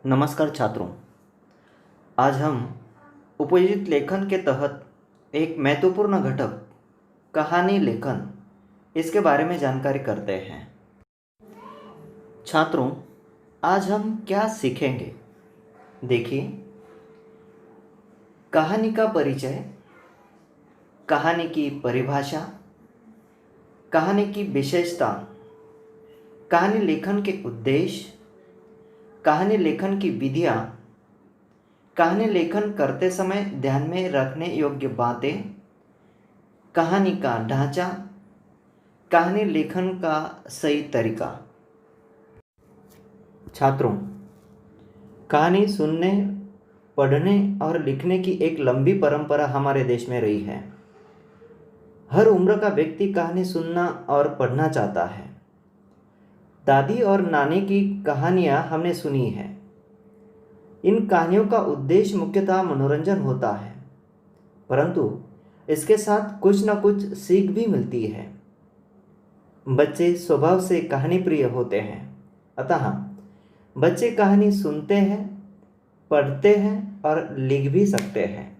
नमस्कार छात्रों। आज हम उपयोजित लेखन के तहत एक महत्वपूर्ण घटक कहानी लेखन इसके बारे में जानकारी करते हैं। छात्रों, आज हम क्या सीखेंगे? देखिए, कहानी का परिचय, कहानी की परिभाषा, कहानी की विशेषता, कहानी लेखन के उद्देश्य, कहानी लेखन की विधियाँ, कहानी लेखन करते समय ध्यान में रखने योग्य बातें, कहानी का ढांचा, कहानी लेखन का सही तरीका। छात्रों, कहानी सुनने, पढ़ने और लिखने की एक लंबी परंपरा हमारे देश में रही है। हर उम्र का व्यक्ति कहानी सुनना और पढ़ना चाहता है। दादी और नानी की कहानियाँ हमने सुनी हैं। इन कहानियों का उद्देश्य मुख्यतः मनोरंजन होता है, परंतु इसके साथ कुछ न कुछ सीख भी मिलती है। बच्चे स्वभाव से कहानी प्रिय होते हैं, अतः बच्चे कहानी सुनते हैं, पढ़ते हैं और लिख भी सकते हैं।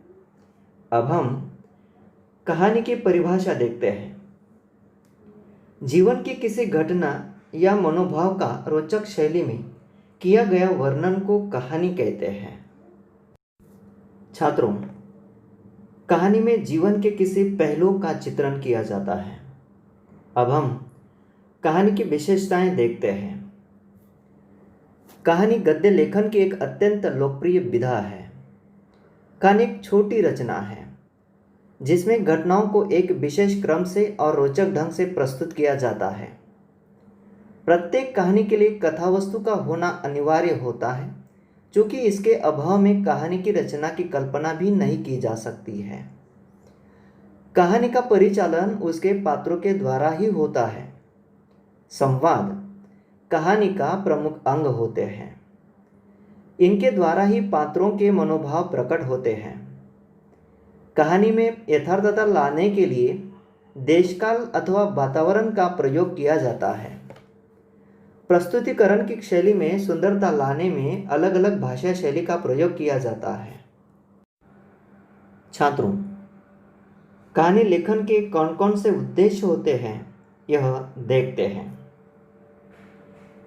अब हम कहानी की परिभाषा देखते हैं। जीवन की किसी घटना या मनोभाव का रोचक शैली में किया गया वर्णन को कहानी कहते हैं। छात्रों, कहानी में जीवन के किसी पहलू का चित्रण किया जाता है। अब हम कहानी की विशेषताएं देखते हैं। कहानी गद्य लेखन की एक अत्यंत लोकप्रिय विधा है। कहानी एक छोटी रचना है जिसमें घटनाओं को एक विशेष क्रम से और रोचक ढंग से प्रस्तुत किया जाता है। प्रत्येक कहानी के लिए कथा वस्तु का होना अनिवार्य होता है, क्योंकि इसके अभाव में कहानी की रचना की कल्पना भी नहीं की जा सकती है। कहानी का परिचालन उसके पात्रों के द्वारा ही होता है। संवाद कहानी का प्रमुख अंग होते हैं। इनके द्वारा ही पात्रों के मनोभाव प्रकट होते हैं। कहानी में यथार्थता लाने के लिए देशकाल अथवा वातावरण का प्रयोग किया जाता है। प्रस्तुतिकरण की शैली में सुंदरता लाने में अलग अलग भाषा शैली का प्रयोग किया जाता है। छात्रों, कहानी लेखन के कौन कौन से उद्देश्य होते हैं, यह देखते हैं।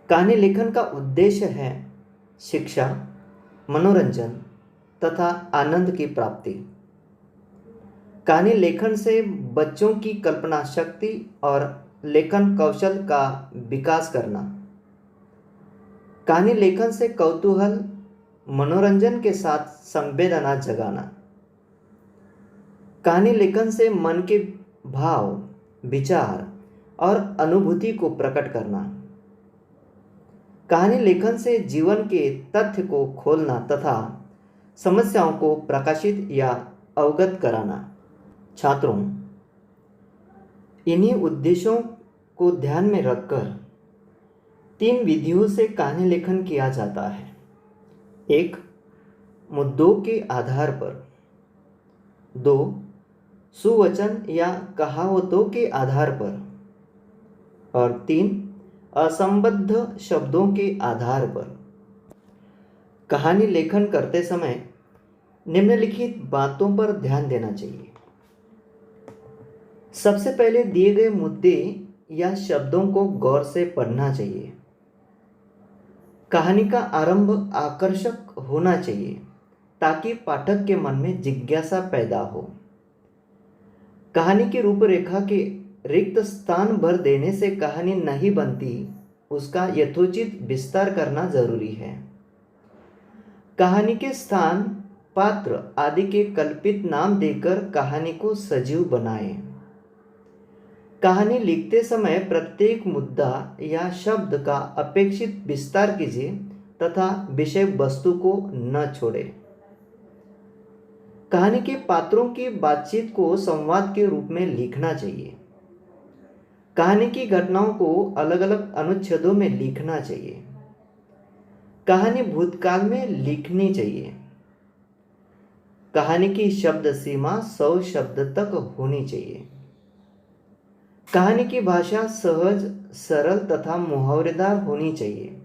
कहानी लेखन का उद्देश्य है शिक्षा, मनोरंजन तथा आनंद की प्राप्ति। कहानी लेखन से बच्चों की कल्पना शक्ति और लेखन कौशल का विकास करना। कहानी लेखन से कौतूहल, मनोरंजन के साथ संवेदना जगाना। कहानी लेखन से मन के भाव, विचार और अनुभूति को प्रकट करना। कहानी लेखन से जीवन के तथ्य को खोलना तथा समस्याओं को प्रकाशित या अवगत कराना। छात्रों, इन्हीं उद्देश्यों को ध्यान में रखकर 3 विधियों से कहानी लेखन किया जाता है। 1. मुद्दों के आधार पर। 2. सुवचन या कहावतों के आधार पर। और 3. असंबद्ध शब्दों के आधार पर। कहानी लेखन करते समय निम्नलिखित बातों पर ध्यान देना चाहिए। सबसे पहले दिए गए मुद्दे या शब्दों को गौर से पढ़ना चाहिए। कहानी का आरंभ आकर्षक होना चाहिए ताकि पाठक के मन में जिज्ञासा पैदा हो। कहानी की रूपरेखा के रिक्त स्थान भर देने से कहानी नहीं बनती, उसका यथोचित विस्तार करना जरूरी है। कहानी के स्थान, पात्र आदि के कल्पित नाम देकर कहानी को सजीव बनाएं। कहानी लिखते समय प्रत्येक मुद्दा या शब्द का अपेक्षित विस्तार कीजिए तथा विषय वस्तु को न छोड़ें। कहानी के पात्रों की बातचीत को संवाद के रूप में लिखना चाहिए। कहानी की घटनाओं को अलग अलग अनुच्छेदों में लिखना चाहिए। कहानी भूतकाल में लिखनी चाहिए। कहानी की शब्द सीमा 100 शब्द तक होनी चाहिए। कहानी की भाषा सहज, सरल तथा मुहावरेदार होनी चाहिए।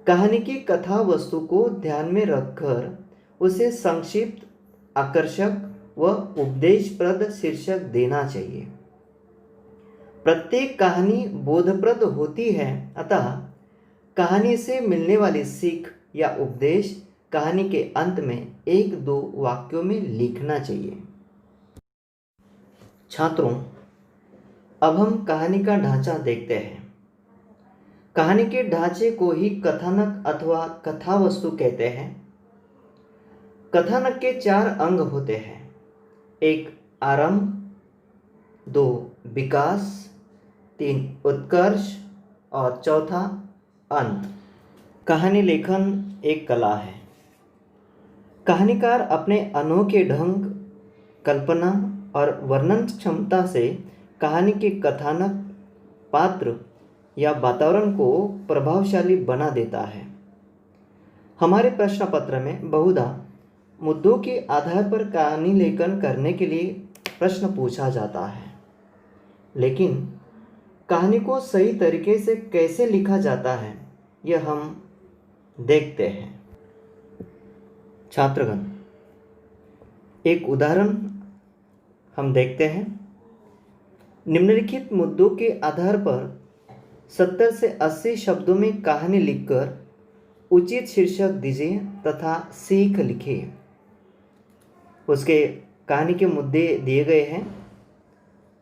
कहानी की कथा वस्तु को ध्यान में रखकर उसे संक्षिप्त, आकर्षक व उपदेशप्रद शीर्षक देना चाहिए। प्रत्येक कहानी बोधप्रद होती है, अतः कहानी से मिलने वाली सीख या उपदेश कहानी के अंत में 1-2 वाक्यों में लिखना चाहिए। छात्रों, अब हम कहानी का ढांचा देखते हैं। कहानी के ढांचे को ही कथानक अथवा कथा वस्तु कहते हैं। कथानक के 4 अंग होते हैं। 1 आरंभ, 2 विकास, 3 उत्कर्ष और चौथा अंत। कहानी लेखन एक कला है। कहानीकार अपने अनोखे ढंग, कल्पना और वर्णन क्षमता से कहानी के कथानक, पात्र या वातावरण को प्रभावशाली बना देता है। हमारे प्रश्न पत्र में बहुधा मुद्दों के आधार पर कहानी लेखन करने के लिए प्रश्न पूछा जाता है, लेकिन कहानी को सही तरीके से कैसे लिखा जाता है यह हम देखते हैं। छात्रगण, एक उदाहरण हम देखते हैं। निम्नलिखित मुद्दों के आधार पर 70 से 80 शब्दों में कहानी लिखकर उचित शीर्षक दीजिए तथा सीख लिखिए। उसके कहानी के मुद्दे दिए गए हैं।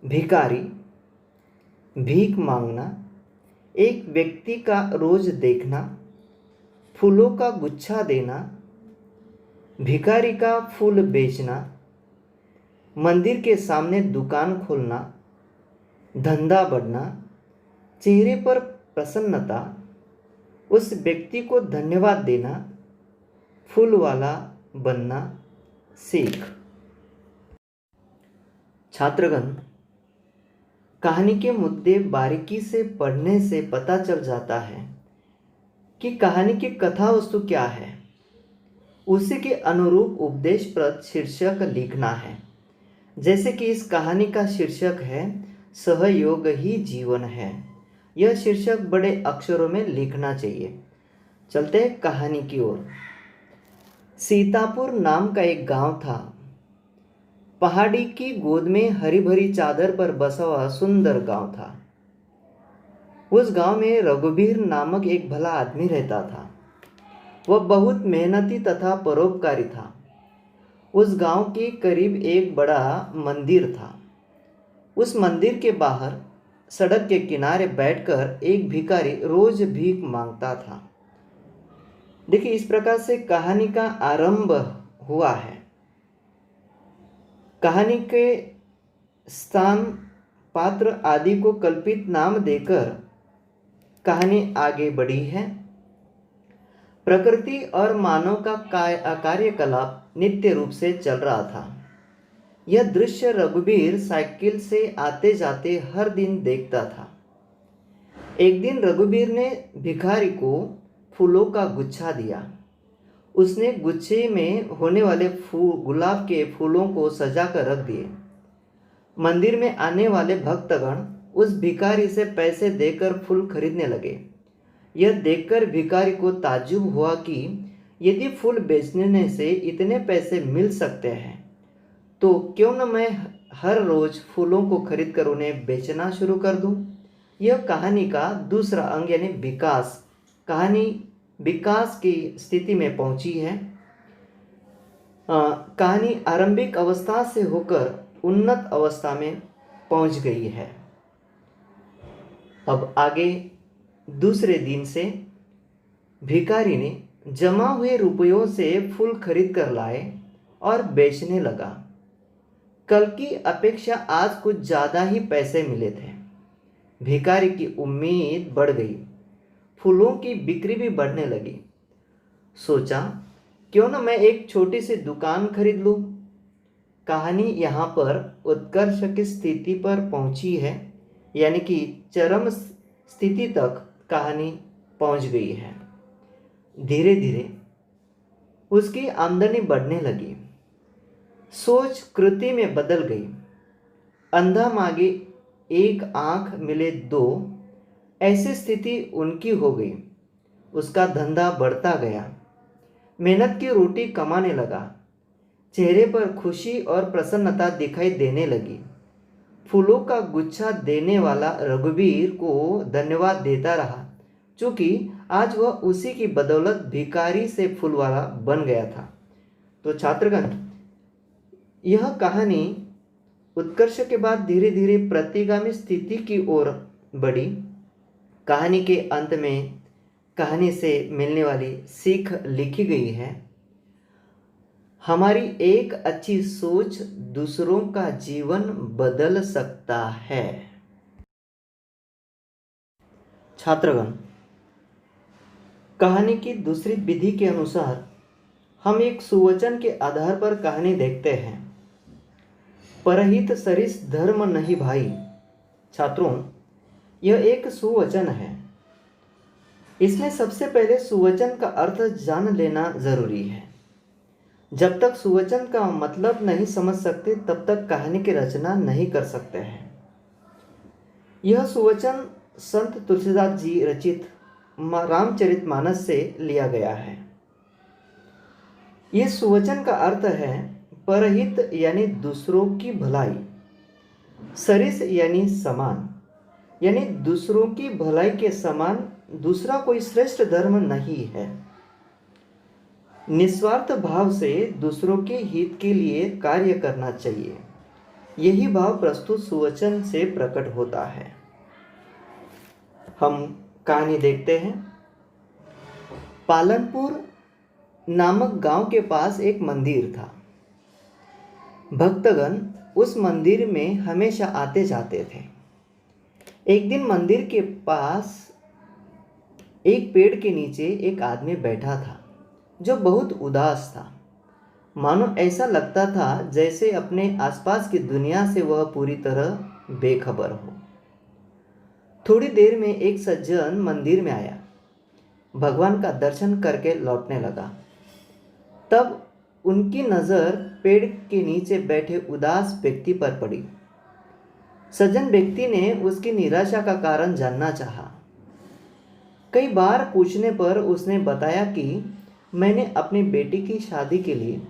भिखारी, भीख मांगना, एक व्यक्ति का रोज देखना, फूलों का गुच्छा देना, भिखारी का फूल बेचना, मंदिर के सामने दुकान खोलना, धंधा बढ़ना, चेहरे पर प्रसन्नता, उस व्यक्ति को धन्यवाद देना, फूल वाला बनना, सीख। छात्रगण, कहानी के मुद्दे बारीकी से पढ़ने से पता चल जाता है कि कहानी की कथा वस्तु क्या है। उसी के अनुरूप उपदेशप्रद शीर्षक लिखना है। जैसे कि इस कहानी का शीर्षक है सहयोग ही जीवन है। यह शीर्षक बड़े अक्षरों में लिखना चाहिए। चलते हैं कहानी की ओर। सीतापुर नाम का एक गांव था। पहाड़ी की गोद में हरी भरी चादर पर बसा हुआ सुंदर गांव था। उस गांव में रघुबीर नामक एक भला आदमी रहता था। वह बहुत मेहनती तथा परोपकारी था। उस गांव के करीब एक बड़ा मंदिर था। उस मंदिर के बाहर सड़क के किनारे बैठकर एक भिखारी रोज भीख मांगता था। देखिए, इस प्रकार से कहानी का आरंभ हुआ है। कहानी के स्थान, पात्र आदि को कल्पित नाम देकर कहानी आगे बढ़ी है। प्रकृति और मानव का कार्यकलाप नित्य रूप से चल रहा था। यह दृश्य रघुबीर साइकिल से आते जाते हर दिन देखता था। एक दिन रघुबीर ने भिखारी को फूलों का गुच्छा दिया। उसने गुच्छे में होने वाले गुलाब के फूलों को सजाकर रख दिए। मंदिर में आने वाले भक्तगण उस भिखारी से पैसे देकर फूल खरीदने लगे। यह देखकर भिखारी को ताज्जुब हुआ कि यदि फूल बेचने से इतने पैसे मिल सकते हैं तो क्यों न मैं हर रोज फूलों को खरीदकर उन्हें बेचना शुरू कर दूं। यह कहानी का दूसरा अंग यानी विकास। कहानी विकास की स्थिति में पहुंची है। कहानी आरंभिक अवस्था से होकर उन्नत अवस्था में पहुंच गई है। अब आगे दूसरे दिन से भिखारी ने जमा हुए रुपयों से फूल खरीद कर लाए और बेचने लगा। कल की अपेक्षा आज कुछ ज़्यादा ही पैसे मिले थे। भिखारी की उम्मीद बढ़ गई। फूलों की बिक्री भी बढ़ने लगी। सोचा, क्यों न मैं एक छोटी सी दुकान खरीद लूं। कहानी यहाँ पर उत्कर्ष की स्थिति पर पहुंची है, यानी कि चरम स्थिति तक कहानी पहुंच गई है। धीरे धीरे उसकी आमदनी बढ़ने लगी। सोच कृति में बदल गई। अंधा मांगे एक आंख मिले दो, ऐसी स्थिति उनकी हो गई। उसका धंधा बढ़ता गया, मेहनत की रोटी कमाने लगा। चेहरे पर खुशी और प्रसन्नता दिखाई देने लगी। फूलों का गुच्छा देने वाला रघुवीर को धन्यवाद देता रहा, क्योंकि आज वह उसी की बदौलत भिखारी से फूल वाला बन गया था। तो छात्रगण, यह कहानी उत्कर्ष के बाद धीरे धीरे प्रतिगामी स्थिति की ओर बढ़ी। कहानी के अंत में कहानी से मिलने वाली सीख लिखी गई है। हमारी एक अच्छी सोच दूसरों का जीवन बदल सकता है। छात्रगण, कहानी की दूसरी विधि के अनुसार हम एक सुवचन के आधार पर कहानी देखते हैं। परहित सरिस धर्म नहीं भाई। छात्रों, यह एक सुवचन है। इसमें सबसे पहले सुवचन का अर्थ जान लेना जरूरी है। जब तक सुवचन का मतलब नहीं समझ सकते तब तक कहानी की रचना नहीं कर सकते हैं। यह सुवचन संत तुलसीदास जी रचित रामचरितमानस से लिया गया है। यह सुवचन का अर्थ है परहित यानी दूसरों की भलाई, सरिस यानी समान, यानी दूसरों की भलाई के समान दूसरा कोई श्रेष्ठ धर्म नहीं है। निस्वार्थ भाव से दूसरों के हित के लिए कार्य करना चाहिए, यही भाव प्रस्तुत सुवचन से प्रकट होता है। हम कहानी देखते हैं। पालनपुर नामक गांव के पास एक मंदिर था। भक्तगण उस मंदिर में हमेशा आते जाते थे। एक दिन मंदिर के पास एक पेड़ के नीचे एक आदमी बैठा था जो बहुत उदास था। मानो ऐसा लगता था जैसे अपने आसपास की दुनिया से वह पूरी तरह बेखबर हो। थोड़ी देर में एक सज्जन मंदिर में आया, भगवान का दर्शन करके लौटने लगा। तब उनकी नज़र पेड़ के नीचे बैठे उदास व्यक्ति पर पड़ी। सज्जन व्यक्ति ने उसकी निराशा का कारण जानना चाहा। कई बार पूछने पर उसने बताया कि मैंने अपनी बेटी की शादी के लिए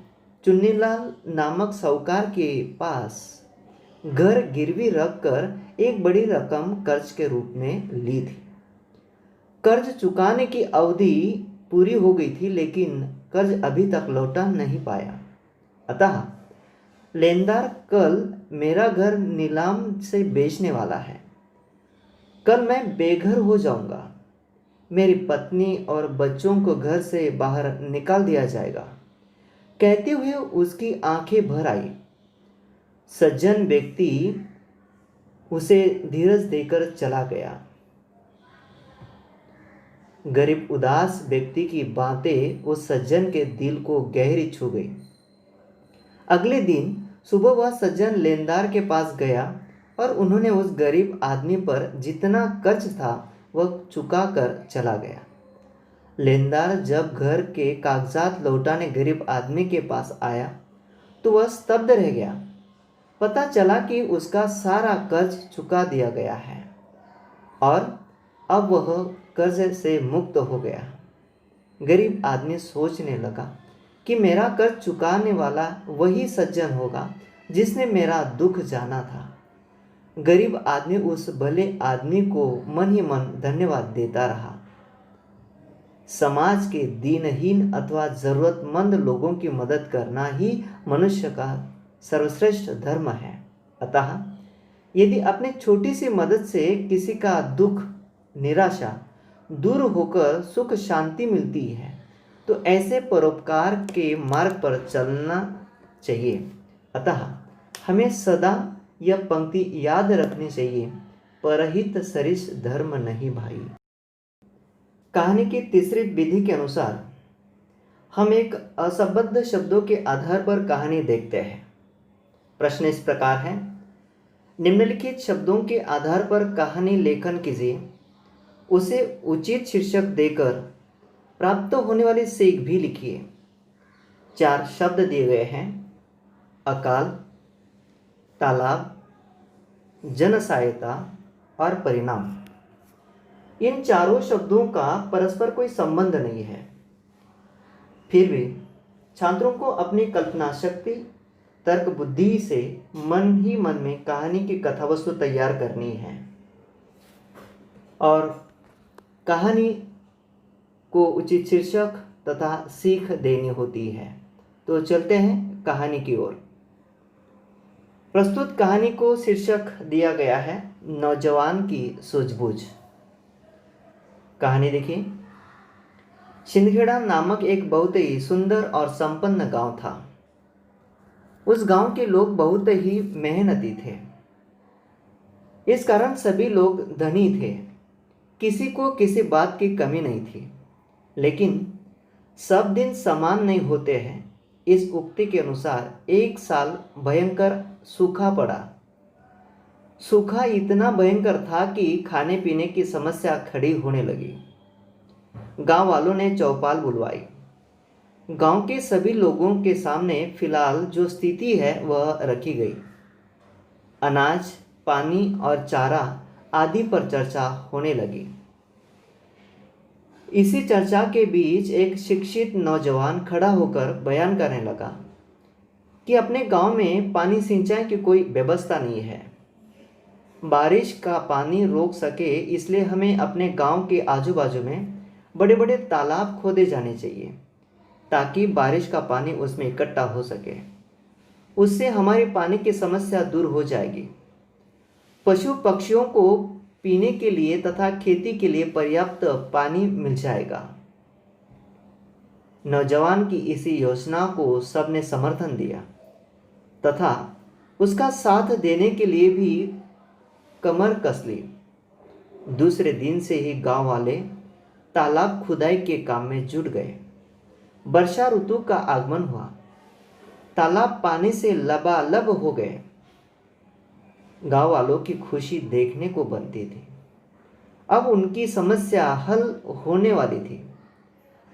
चुन्नीलाल नामक साहूकार के पास घर गिरवी रखकर एक बड़ी रकम कर्ज के रूप में ली थी। कर्ज चुकाने की अवधि पूरी हो गई थी, लेकिन कर्ज अभी तक लौटा नहीं पाया। अतः लेनदार कल मेरा घर नीलाम से बेचने वाला है। कल मैं बेघर हो जाऊंगा। मेरी पत्नी और बच्चों को घर से बाहर निकाल दिया जाएगा। कहते हुए उसकी आंखें भर आई। सज्जन व्यक्ति उसे धीरज देकर चला गया। गरीब उदास व्यक्ति की बातें उस सज्जन के दिल को गहरी छू गई। अगले दिन सुबह वह सज्जन लेनदार के पास गया और उन्होंने उस गरीब आदमी पर जितना कर्ज था वह चुका कर चला गया। लेनदार जब घर के कागजात लौटाने गरीब आदमी के पास आया तो वह स्तब्ध रह गया। पता चला कि उसका सारा कर्ज चुका दिया गया है और अब वह कर्ज से मुक्त हो गया। गरीब आदमी सोचने लगा कि मेरा कर्ज चुकाने वाला वही सज्जन होगा जिसने मेरा दुख जाना था। गरीब आदमी उस भले आदमी को मन ही मन धन्यवाद देता रहा। समाज के दीनहीन अथवा जरूरतमंद लोगों की मदद करना ही मनुष्य का सर्वश्रेष्ठ धर्म है। अतः यदि अपनी छोटी सी मदद से किसी का दुख, निराशा दूर होकर सुख शांति मिलती है तो ऐसे परोपकार के मार्ग पर चलना चाहिए। अतः हमें सदा यह पंक्ति याद रखनी चाहिए, परहित सरिस धर्म नहीं भाई। कहानी की तीसरी विधि के अनुसार हम एक असंबद्ध शब्दों के आधार पर कहानी देखते हैं। प्रश्न इस प्रकार है, निम्नलिखित शब्दों के आधार पर कहानी लेखन कीजिए। उसे उचित शीर्षक देकर प्राप्त होने वाली सीख भी लिखिए। 4 शब्द दिए गए हैं: अकाल, तालाब, जन सहायता और परिणाम। इन चारों शब्दों का परस्पर कोई संबंध नहीं है। फिर भी छात्रों को अपनी कल्पना शक्ति, तर्क बुद्धि से मन ही मन में कहानी की कथावस्तु तैयार करनी है और कहानी को उचित शीर्षक तथा सीख देनी होती है। तो चलते हैं कहानी की ओर। प्रस्तुत कहानी को शीर्षक दिया गया है नौजवान की सूझबूझ। कहानी देखिए। छिंदखेड़ा नामक एक बहुत ही सुंदर और संपन्न गांव था। उस गांव के लोग बहुत ही मेहनती थे। इस कारण सभी लोग धनी थे। किसी को किसी बात की कमी नहीं थी। लेकिन सब दिन समान नहीं होते हैं, इस उक्ति के अनुसार एक साल भयंकर सूखा पड़ा। सूखा इतना भयंकर था कि खाने पीने की समस्या खड़ी होने लगी। गांव वालों ने चौपाल बुलवाई। गांव के सभी लोगों के सामने फिलहाल जो स्थिति है वह रखी गई। अनाज, पानी और चारा आदि पर चर्चा होने लगी। इसी चर्चा के बीच एक शिक्षित नौजवान खड़ा होकर बयान करने लगा कि अपने गांव में पानी सिंचाई की कोई व्यवस्था नहीं है। बारिश का पानी रोक सके इसलिए हमें अपने गांव के आजू बाजू में बड़े बड़े तालाब खोदे जाने चाहिए ताकि बारिश का पानी उसमें इकट्ठा हो सके। उससे हमारी पानी की समस्या दूर हो जाएगी। पशु पक्षियों को पीने के लिए तथा खेती के लिए पर्याप्त पानी मिल जाएगा। नौजवान की इसी योजना को सबने समर्थन दिया तथा उसका साथ देने के लिए भी कमर कस ली। दूसरे दिन से ही गांव वाले तालाब खुदाई के काम में जुट गए। वर्षा ऋतु का आगमन हुआ। तालाब पानी से लबालब हो गए। गांव वालों की खुशी देखने को बनती थी। अब उनकी समस्या हल होने वाली थी।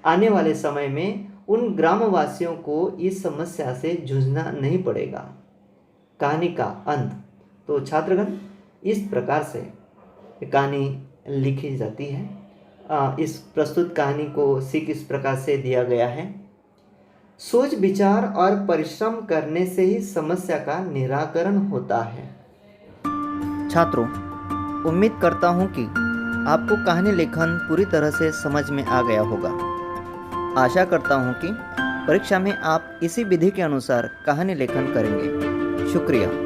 आने वाले समय में उन ग्रामवासियों को इस समस्या से जूझना नहीं पड़ेगा। कहानी का अंत। तो छात्रगण, इस प्रकार से कहानी लिखी जाती है। इस प्रस्तुत कहानी को सीख इस प्रकार से दिया गया है। सोच विचार और परिश्रम करने से ही समस्या का निराकरण होता है। छात्रों, उम्मीद करता हूँ कि आपको कहानी लेखन पूरी तरह से समझ में आ गया होगा। आशा करता हूँ कि परीक्षा में आप इसी विधि के अनुसार कहानी लेखन करेंगे। शुक्रिया।